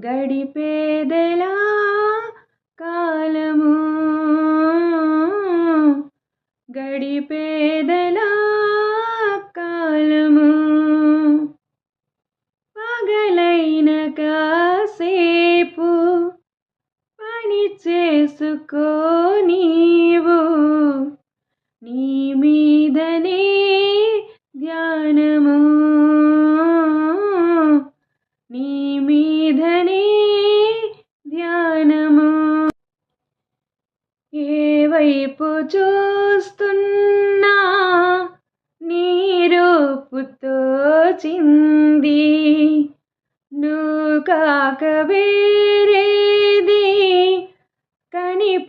గడిపేదెలా కాలము గడిపేదెలా కాలము పగలైన కాసేపు పని చేసుకో నీవు నీ మీదనే ధ్యానము నీ మీదనే ధ్యానము ఏ వైపు చూస్తున్నా నీ రూపు తోచింది నువ్వు కాక వేరేది కనిపించనంటోంది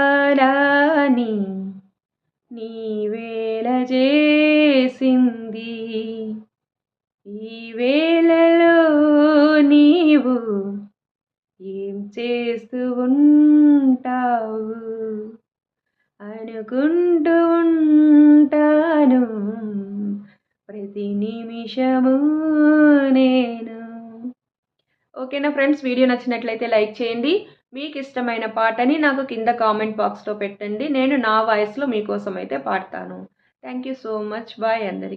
ఇంద్రజాలాని నీ వేళ చేసింది ఈ వేళలో నీవు ఏం చేస్తూ ఉంటావు అనుకుంటూ ఉంటాను ప్రతి నిమిషము నేను. ఓకేనా ఫ్రెండ్స్, వీడియో నచ్చినట్లయితే లైక్ చేయండి. మీకు ఇష్టమైన పాటని నాకు కింద కామెంట్ బాక్స్లో పెట్టండి. నేను నా వాయిస్లో మీకోసం అయితే పాడతాను. Thank you so much. Bye అందరికీ.